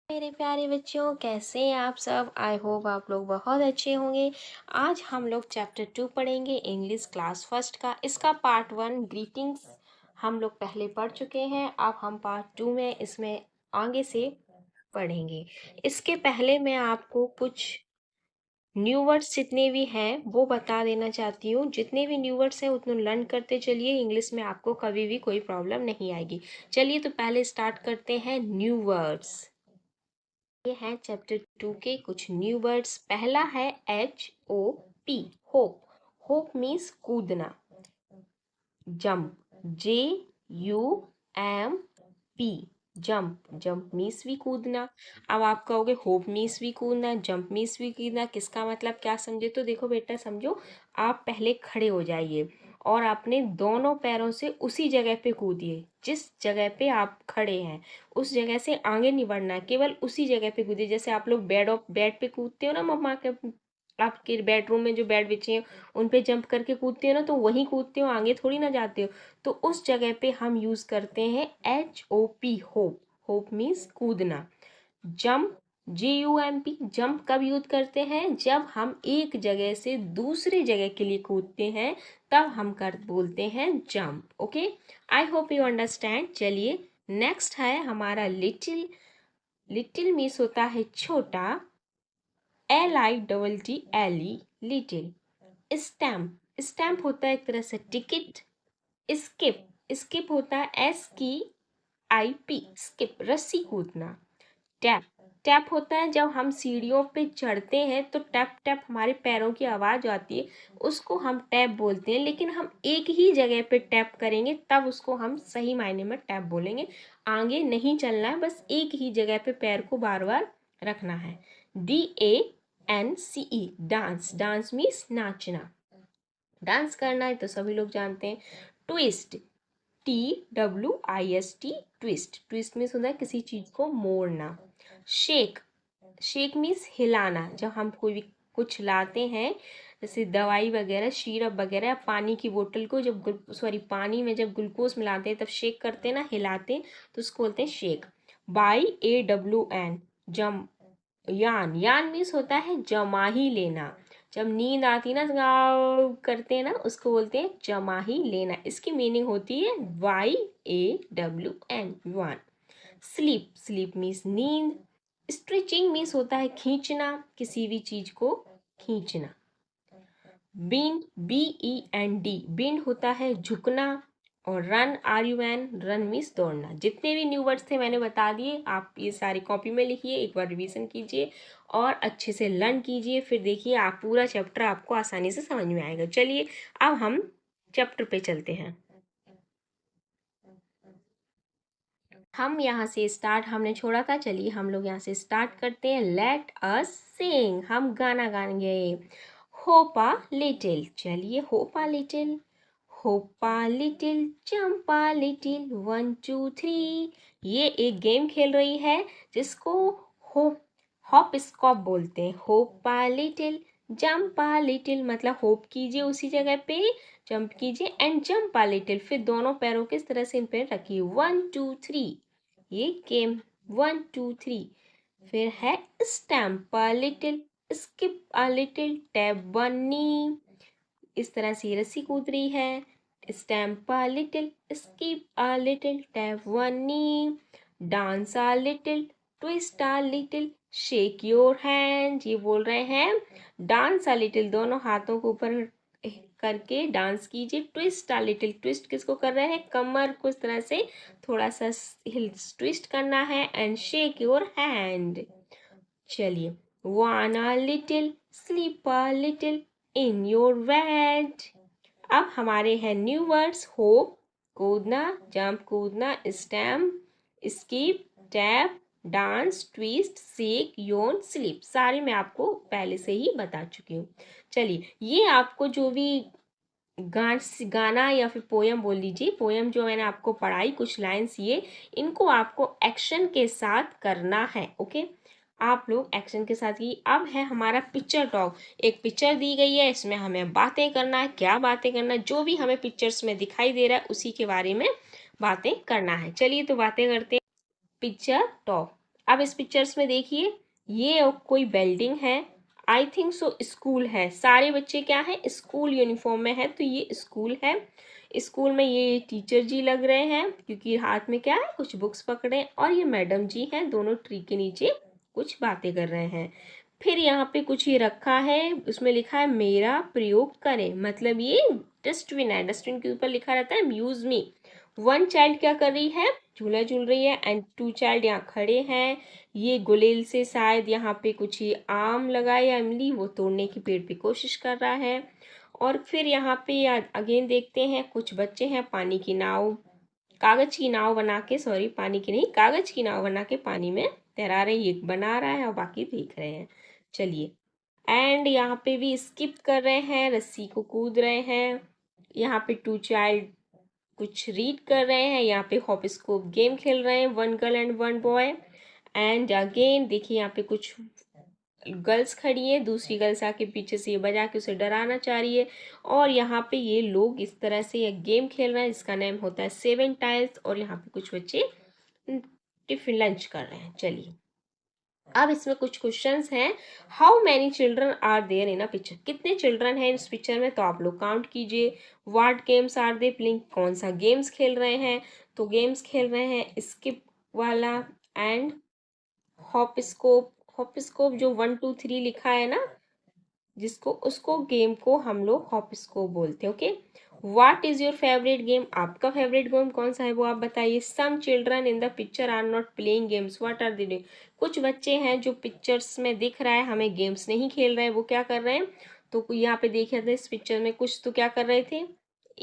मेरे प्यारे बच्चों, कैसे हैं आप सब। आई होप आप लोग बहुत अच्छे होंगे। आज हम लोग चैप्टर 2 पढ़ेंगे, इंग्लिश क्लास फर्स्ट का। इसका पार्ट 1 ग्रीटिंग्स हम लोग पहले पढ़ चुके हैं। अब हम पार्ट 2 में इसमें आगे से पढ़ेंगे। इसके पहले मैं आपको कुछ न्यू वर्ड्स जितने भी हैं वो बता देना चाहती हूँ। जितने भी न्यू वर्ड्स हैं उतने लर्न करते चलिए, इंग्लिश में आपको कभी भी कोई प्रॉब्लम नहीं आएगी। चलिए तो पहले स्टार्ट करते हैं न्यू वर्ड्स। ये हैं चैप्टर 2 के कुछ न्यू वर्ड्स। पहला है HOP, होप। होप मीन्स कूदना। Jump, JUMP, jump. Jump means भी कूदना। अब आप कहोगे होप मीन्स भी कूदना, जंप मीन्स भी कूदना, किसका मतलब क्या समझे। तो देखो बेटा, समझो आप पहले खड़े हो जाइए और अपने दोनों पैरों से उसी जगह पे कूदिए। जिस जगह पे आप खड़े हैं उस जगह से आगे नहीं बढ़ना, केवल उसी जगह पे कूदिए। जैसे आप लोग बेड पे कूदते हो ना, मम्मा के आपके बेडरूम में जो बेड बिछे हैं उन पे जंप करके कूदते हो ना, तो वहीं कूदते हो, आगे थोड़ी ना जाते हो। तो उस जगह पे हम यूज करते हैं HOP, होप। होप मीन्स कूदना। जंप, JUMP, जंप कब यूज करते हैं, जब हम एक जगह से दूसरी जगह के लिए कूदते हैं तब हम बोलते हैं jump. Okay, I hope you understand. चलिए नेक्स्ट है हमारा लिटिल। लिटिल मीन्स होता है छोटा, LITTLE, लिटिल। स्टैम्प, स्टैम्प होता है एक तरह से टिकट। स्किप, स्किप होता है SKIP, स्किप, रस्सी कूदना। टैप, टैप होता है जब हम सीढ़ियों पे चढ़ते हैं तो टैप टैप हमारे पैरों की आवाज़ आती है, उसको हम टैप बोलते हैं। लेकिन हम एक ही जगह पे टैप करेंगे तब उसको हम सही मायने में टैप बोलेंगे। आगे नहीं चलना है, बस एक ही जगह पे पैर को बार बार रखना है। DANCE, dance. डांस मीन्स नाचना, डांस करना है तो सभी लोग जानते हैं। Twist, TWIST, twist. Twist means होता है किसी चीज को मोड़ना। शेक, शेक मीन्स हिलाना। जब हम कोई भी कुछ लाते हैं, जैसे दवाई वगैरह, सिरप वगैरह, पानी की बोतल को जब पानी में जब ग्लूकोज मिलाते हैं तब शेक करते हैं ना, हिलाते हैं, तो उसको बोलते हैं शेक। YAWN, जम। यान, यान मीन्स होता है जमा ही लेना। जब नींद आती ना गाँव करते हैं ना, उसको बोलते हैं जमा ही लेना। इसकी मीनिंग होती है YAWN, one. Sleep, sleep means नींद। स्ट्रेचिंग मीन्स होता है खींचना, किसी भी चीज को खींचना। बेंड, BEND, बेंड होता है झुकना। और रन, RUN, रन मीन्स दौड़ना। जितने भी न्यू वर्ड्स थे मैंने बता दिए, आप ये सारी कॉपी में लिखिए, एक बार रिवीजन कीजिए और अच्छे से लर्न कीजिए। फिर देखिए आप पूरा चैप्टर आपको आसानी से समझ में आएगा। चलिए अब हम चैप्टर पे चलते हैं। हम यहाँ से स्टार्ट हमने छोड़ा था, चलिए हम लोग यहाँ से स्टार्ट करते हैं। लेट अस सिंग, हम गाना गाएंगे। होपा लिटिल, चलिए hop a little. Hop a little, jump a little, 1 2 3। ये एक गेम खेल रही है जिसको होप हॉप स्कॉप बोलते हैं। होपा लिटिल, जंपा लिटिल, मतलब होप कीजिए उसी जगह पे, जंप कीजिए एंड जंप आ लिटिल, फिर दोनों पैरों के इस तरह से इन पे रखिए। 1 2 3, ये गेम 1 2 3। फिर है stamp a little, skip a little, tap bunny, इस तरह से ये रस्सी कूद रही है। Stamp a little, skip a little, tap bunny, dance a little, twist a little, shake your hand, ये बोल रहे हैं डांस अ लिटिल, दोनों हाथों को ऊपर करके डांस कीजिए। ट्विस्ट अ लिटिल, ट्विस्ट किसको कर रहे हैं, कमर को इस तरह से थोड़ा सा हिल्स ट्विस्ट करना है। And shake your hand. चलिए, yawn a little, sleep a little in your bed. अब हमारे हैं न्यू वर्ड्स। होप, कूदना, जंप कूदना, stamp, skip, tap, dance, twist, shake, yawn, sleep, सारे मैं आपको पहले से ही बता चुकी हूँ। चलिए, ये आपको जो भी गाना या फिर पोयम बोल लीजिए, पोयम जो मैंने आपको पढ़ाई कुछ लाइन्स, ये इनको आपको एक्शन के साथ करना है। ओके, आप लोग एक्शन के साथ ही। अब है हमारा पिक्चर टॉक। एक पिक्चर दी गई है, इसमें हमें बातें करना है। क्या बातें करना है, जो भी हमें पिक्चर्स में दिखाई दे रहा है उसी के बारे में बातें करना है। चलिए तो बातें करते हैं। Picture talk. अब इस पिक्चर्स में देखिए, ये कोई बिल्डिंग है, आई थिंक सो स्कूल है। सारे बच्चे क्या है, स्कूल यूनिफॉर्म में है, तो ये स्कूल है। स्कूल में ये टीचर जी लग रहे हैं क्योंकि हाथ में क्या है, कुछ बुक्स पकड़े, और ये मैडम जी हैं, दोनों ट्री के नीचे कुछ बातें कर रहे हैं। फिर यहाँ पे कुछ ये रखा है, उसमें लिखा है मेरा प्रयोग करें, मतलब ये डस्टबिन है। डस्टबिन के ऊपर लिखा रहता है यूज मी। वन चाइल्ड क्या कर रही है, झूला झूल रही है, एंड टू चाइल्ड यहाँ खड़े हैं। ये गुलेल से शायद यहाँ पे कुछ ये आम लगा या इमली, वो तोड़ने की पेड़ पे कोशिश कर रहा है। और फिर यहाँ पे अगेन देखते हैं कुछ बच्चे हैं, पानी की नाव, कागज की नाव बना के, सॉरी पानी की नहीं, कागज की नाव बना के पानी में तैरा रहे हैं। एक बना रहा है और बाकी देख रहे हैं। चलिए, एंड यहाँ पे भी स्किप कर रहे हैं, रस्सी को कूद रहे हैं। यहाँ पे टू चाइल्ड कुछ रीड कर रहे हैं, यहाँ पे हॉपस्कॉप गेम खेल रहे हैं, one girl and one boy. And again देखिए यहाँ पे कुछ गर्ल्स खड़ी है, दूसरी गर्ल्स आके पीछे से ये बजा के उसे डराना चाह रही है। और यहाँ पे ये लोग इस तरह से ये गेम खेल रहे हैं, इसका नेम होता है सेवन टाइल्स। और यहाँ पे कुछ बच्चे टिफिन लंच कर रहे हैं। चलिए, अब इसमें कुछ क्वेश्चंस हैं। How many children are there in a picture, कितने चिल्ड्रन हैं इस पिक्चर में, तो आप लोग काउंट कीजिए। What games are they playing, कौन सा गेम्स खेल रहे हैं, तो गेम्स खेल रहे हैं स्किप वाला एंड हॉपस्कॉप। हॉपस्कॉप जो 1 2 3 लिखा है ना, जिसको उसको गेम को हम लोग हॉपस्कॉप बोलते हैं। Okay, what is your favourite game, आपका फेवरेट गेम कौन सा है वो आप बताइए। Some children in the picture are not playing games, what are they doing, कुछ बच्चे हैं जो पिक्चर्स में दिख रहा है हमें गेम्स नहीं खेल रहे हैं, वो क्या कर रहे हैं, तो यहाँ पे देखिए थे इस पिक्चर में कुछ तो क्या कर रहे थे,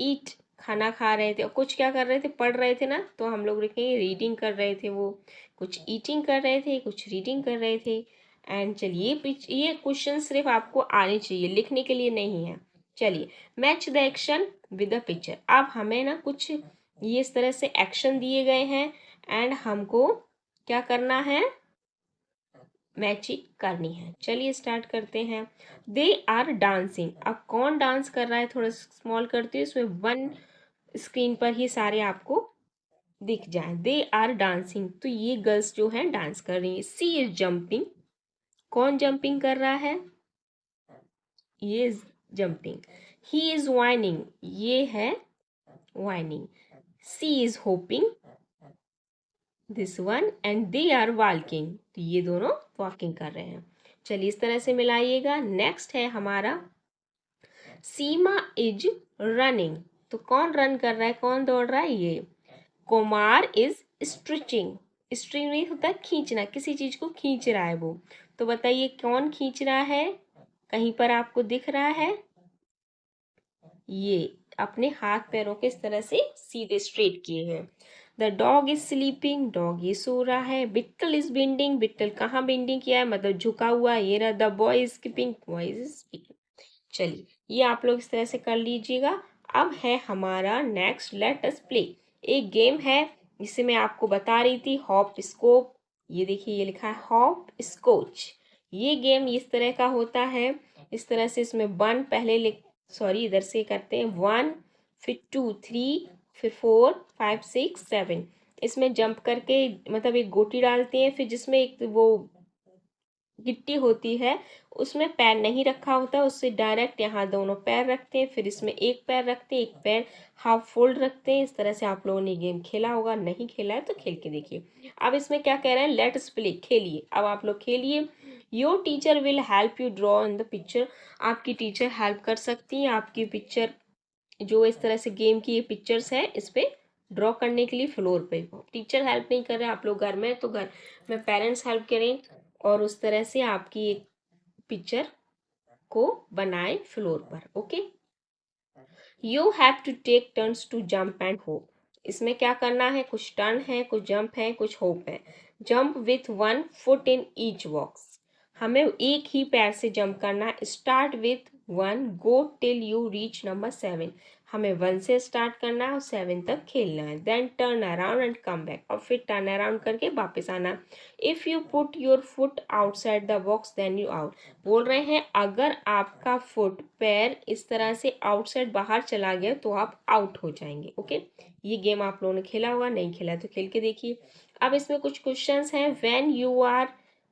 ईट, खाना खा रहे थे, और कुछ क्या कर रहे थे, पढ़ रहे थे ना, तो हम लोग देखेंगे रीडिंग कर रहे थे, वो कुछ ईटिंग कर रहे थे, कुछ रीडिंग कर रहे थे। एंड चलिए, ये क्वेश्चन सिर्फ आपको आने चाहिए, लिखने के लिए नहीं है। चलिए, match the action with the picture. अब हमें ना कुछ ये इस तरह से एक्शन दिए गए हैं एंड हमको क्या करना है, मैचिंग करनी है। चलिए स्टार्ट करते हैं। दे आर डांसिंग, अब कौन डांस कर रहा है, थोड़ा स्मॉल करती हूँ, इसमें वन स्क्रीन पर ही सारे आपको दिख जाए। दे आर डांसिंग, तो ये गर्ल्स जो है डांस कर रही है। सी इज जंपिंग, कौन जंपिंग कर रहा है, ये जंपिंग। ही इज वाइनिंग, ये है whining. She is hopping, this one, and they are walking, तो ये दोनों वॉकिंग कर रहे हैं। चलिए इस तरह से मिलाइएगा। नेक्स्ट है हमारा सीमा इज रनिंग, तो कौन रन कर रहा है, कौन दौड़ रहा है, ये। कुमार इज स्ट्रिचिंग, स्ट्रिंग नहीं होता खींचना, किसी चीज को खींच रहा है वो, तो बताइए कौन खींच रहा है, कहीं पर आपको दिख रहा है, ये अपने हाथ पैरों के इस तरह से सीधे स्ट्रेट किए हैं। The dog is sleeping, dog ये सो रहा है। बिट्टल इज बेंडिंग, बिट्टल कहाँ बेंडिंग किया है, मतलब झुका हुआ, ये रहा। The boy is skipping, boy is speaking. चलिए, ये आप लोग इस तरह से कर लीजिएगा। अब है हमारा नेक्स्ट, लेट अस प्ले। एक गेम है जिसे मैं आपको बता रही थी, हॉप स्कोप। ये देखिए, ये लिखा है हॉप स्कोच। ये गेम इस तरह का होता है, इस तरह से इसमें वन पहले सॉरी इधर से करते हैं, 1 फिर 2 3 फिर 4 5 6 7, इसमें जंप करके मतलब एक गोटी डालते हैं, फिर जिसमें एक वो गिट्टी होती है उसमें पैर नहीं रखा होता, उससे डायरेक्ट यहाँ दोनों पैर रखते हैं, फिर इसमें एक पैर रखते हैं, एक पैर हाफ फोल्ड रखते हैं। इस तरह से आप लोगों ने गेम खेला होगा, नहीं खेला है तो खेल के देखिए। अब इसमें क्या कह रहे हैं, लेट्स प्ले, खेलिए। अब आप लोग खेलिए। Your teacher will help you draw in the picture, आपकी टीचर हेल्प कर सकती है आपकी पिक्चर, जो इस तरह से गेम की ये पिक्चर्स है इस पे ड्रॉ करने के लिए फ्लोर पे। टीचर हेल्प नहीं कर रहे, आप लोग घर में, तो घर में पेरेंट्स हेल्प करें और उस तरह से आपकी एक पिक्चर को बनाए फ्लोर पर। Okay, you have to take turns to jump and hop, इसमें क्या करना है, कुछ टर्न है, कुछ जंप है, कुछ होप है। Jump with 1 foot in each box, हमें एक ही पैर से जंप करना है। Start with 1, go till you reach number 7, हमें 1 से स्टार्ट करना है और 7 तक खेलना है। Then turn around and come back, और फिर टर्न अराउंड करके वापस आना। If you put your foot outside the box then you out. बोल रहे हैं अगर आपका फुट पैर इस तरह से आउटसाइड बाहर चला गया तो आप आउट हो जाएंगे। ओके, ये गेम आप लोगों ने खेला होगा, नहीं खेला तो खेल के देखिए। अब इसमें कुछ क्वेश्चंस हैं। When you are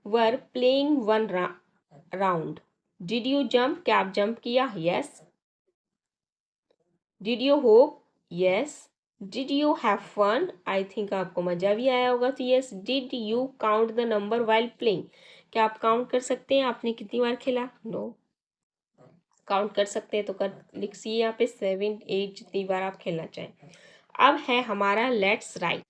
were playing one round did you jump, क्या आप जंप किया? Yes. Did you hop? Yes. Did you have fun? I think आपको मजा भी आया होगा, तो yes. Did you count the number while playing, क्या आप काउंट कर सकते हैं आपने कितनी बार खेला? नो। काउंट कर सकते हैं तो कर लिखिए यहाँ पे 7 8 जितनी बार आप खेलना चाहें। अब है हमारा लेट्स राइट।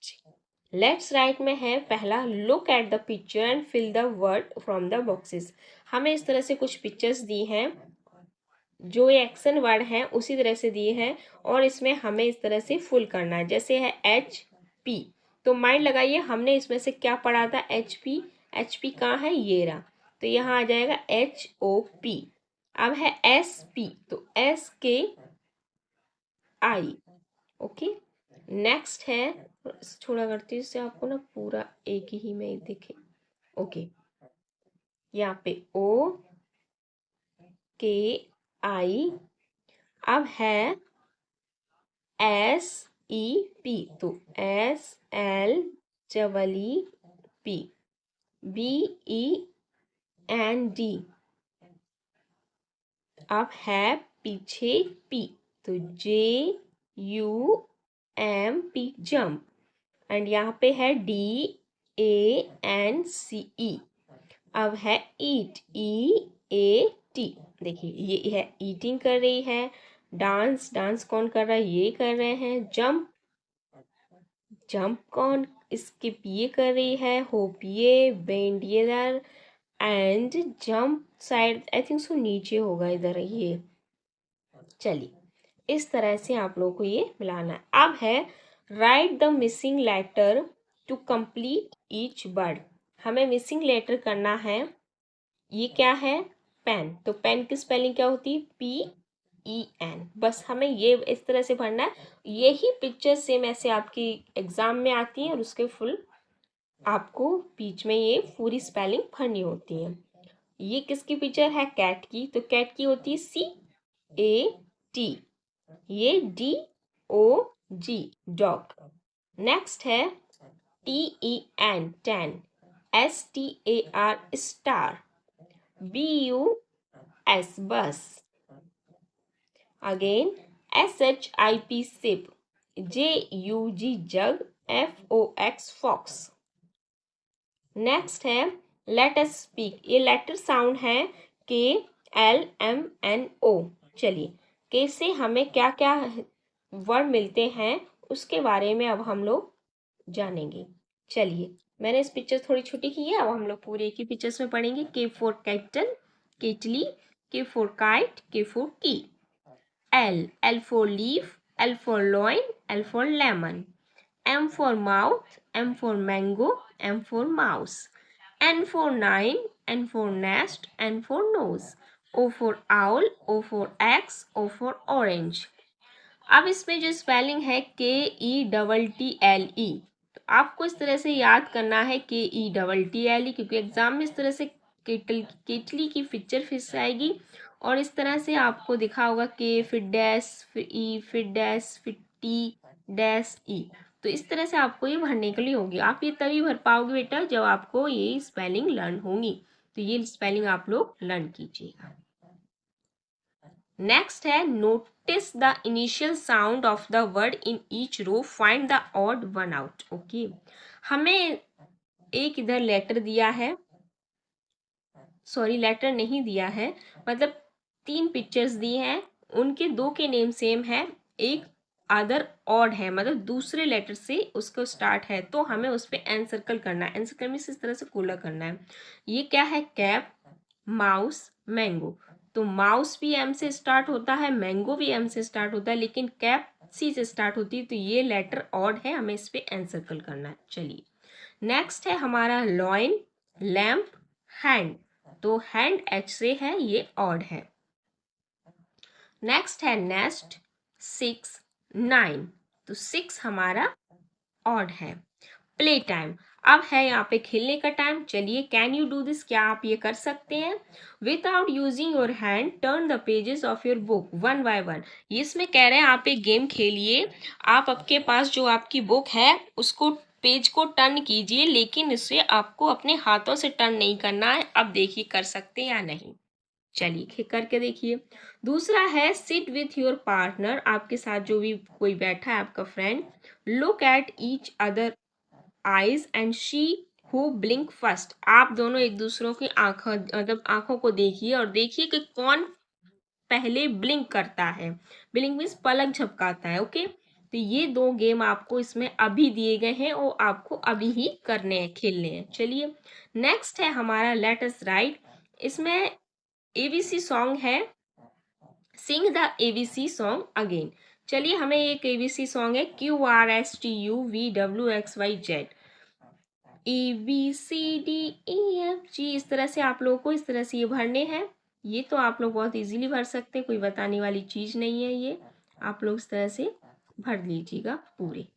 लेट्स राइट में है पहला, look at the picture and fill the word from the boxes. हमें इस तरह से कुछ पिक्चर्स दी हैं, जो ये एक्शन वर्ड है उसी तरह से दिए हैं, और इसमें हमें इस तरह से फुल करना है। जैसे है HP, तो माइंड लगाइए हमने इसमें से क्या पढ़ा था? HP। HP कहाँ है? ये रहा, तो यहाँ आ जाएगा HOP। अब है SP, तो SKI। ओके, नेक्स्ट है, थोड़ा करती हूँ इससे आपको ना पूरा एक ही में दिखे। ओके, यहाँ पे OKI। अब है SEP, तो SLEEP। BEND। अब है पीछे P, तो JUMP जंप। एंड यहाँ पे है DANCE। अब है ईट, EAT। देखिए ये है ईटिंग कर रही है। डांस, डांस कौन कर रहा है? ये कर रहे हैं। जंप, जंप कौन? स्किप ये कर रही है। होप ये, बेंड ये इधर, and jump side I think so नीचे होगा इधर ये। चलिए, इस तरह से आप लोगों को ये मिलाना है। अब है write the missing letter to complete each word. हमें मिसिंग लेटर करना है। ये क्या है? पेन, तो पेन की स्पेलिंग क्या होती है? PEN। बस हमें ये इस तरह से पढ़ना है। यही पिक्चर सेम ऐसे आपकी एग्जाम में आती है और उसके फुल आपको बीच में ये पूरी स्पेलिंग पढ़नी होती है। ये किसकी पिक्चर है? कैट की, तो कैट की होती है CAT। ये DOG डॉग। नेक्स्ट है TEN ten, STAR star, BUS बस, अगेन SHIP सिप, JUG जग, FOX फॉक्स। नेक्स्ट है लेट अस स्पीक। ये लेटर साउंड है KLMNO। चलिए, के से हमें क्या क्या वर्ड मिलते हैं उसके बारे में अब हम लोग जानेंगे। चलिए, मैंने इस पिक्चर थोड़ी छोटी की है, अब हम लोग पूरे एक ही पिक्चर्स में पढ़ेंगे। K for captain, kettle, K for kite, K for key. L for leaf, L for lion, L for lemon. M for mouth, M for mango, M for mouse. N for nine, N for nest, N for nose. O for owl, O for X, O for orange. अब इसमें जो spelling है KETTLE, तो आपको इस तरह से याद करना है KETTLE, क्योंकि एग्जाम में इस तरह से केटली की पिक्चर फिर आएगी और इस तरह से आपको दिखा होगा K फिर डैश फिर E फिर डैश फिर T डैश E। तो इस तरह से आपको ये भरने के लिए होगी। आप ये तभी भर पाओगे बेटा जब आपको ये स्पेलिंग लर्न होंगी। तो ये स्पेलिंग आप लोग लर्न कीजिएगा। नेक्स्ट है notice the initial sound of the word in each row, find the odd one out. Okay, हमें एक इधर लेटर दिया है, सॉरी लेटर नहीं दिया है, मतलब 3 पिक्चर्स दी हैं, उनके 2 के नेम सेम है, एक अदर ऑड है, मतलब दूसरे लेटर से उसको स्टार्ट है, तो हमें उस पर एन सर्कल करना है। एन सर्कल में इस तरह से कोला करना है। ये क्या है? Cap, mouse, mango. तो माउस भी एम से स्टार्ट होता है, मैंगो भी एम से स्टार्ट होता है, लेकिन कैप C से स्टार्ट होती है, तो ये लेटर ऑड है, हमें इस पे एन सर्कल करना है। चलिए, नेक्स्ट है हमारा लॉइन, लैम्प, हैंड, तो हैंड H से है, ये ऑड है। नेक्स्ट है नेस्ट, 6, 9। तो 6 हमारा ऑड है। प्ले टाइम, अब है यहाँ पे खेलने का टाइम। चलिए, कैन यू डू दिस, क्या आप ये कर सकते हैं? Without using your hand turn the pages of your book one by one. इसमें कह रहे हैं आप एक गेम खेलिए, आप आपके पास जो आपकी बुक है उसको पेज को टर्न कीजिए, लेकिन इसे आपको अपने हाथों से टर्न नहीं करना है। अब देखिए कर सकते हैं या नहीं। चलिए करके देखिए। दूसरा है सिट विथ योर पार्टनर, आपके साथ जो भी कोई बैठा है आपका friend, look at each other eyes and she who blink first. आप दोनों एक दूसरों की आंखों मतलब आंखों को देखिए और देखिए कि कौन पहले ब्लिंक करता है। ब्लिंक मीन्स पलक झपकाता है। ओके, तो ये दो गेम आपको इसमें अभी दिए गए हैं और आपको अभी ही करने हैं, खेलने हैं। चलिए, नेक्स्ट है हमारा लेट अस राइट। इसमें एबीसी सॉन्ग है, सिंग द एबीसी सॉन्ग अगेन। चलिए, हमें एक एबीसी सॉन्ग है, QRSTUVWXYZ, ABCDEFG। इस तरह से आप लोगों को इस तरह से ये भरने हैं। ये तो आप लोग बहुत इजीली भर सकते हैं, कोई बताने वाली चीज नहीं है। ये आप लोग इस तरह से भर लीजिएगा पूरे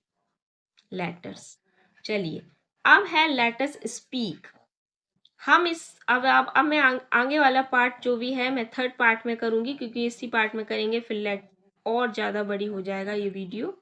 लेटर्स। चलिए, अब है लेटर्स स्पीक। हम इस अब मैं आगे वाला पार्ट जो भी है मैं थर्ड पार्ट में करूंगी, क्योंकि इसी पार्ट में करेंगे फिर लेट और ज़्यादा बड़ी हो जाएगा ये वीडियो।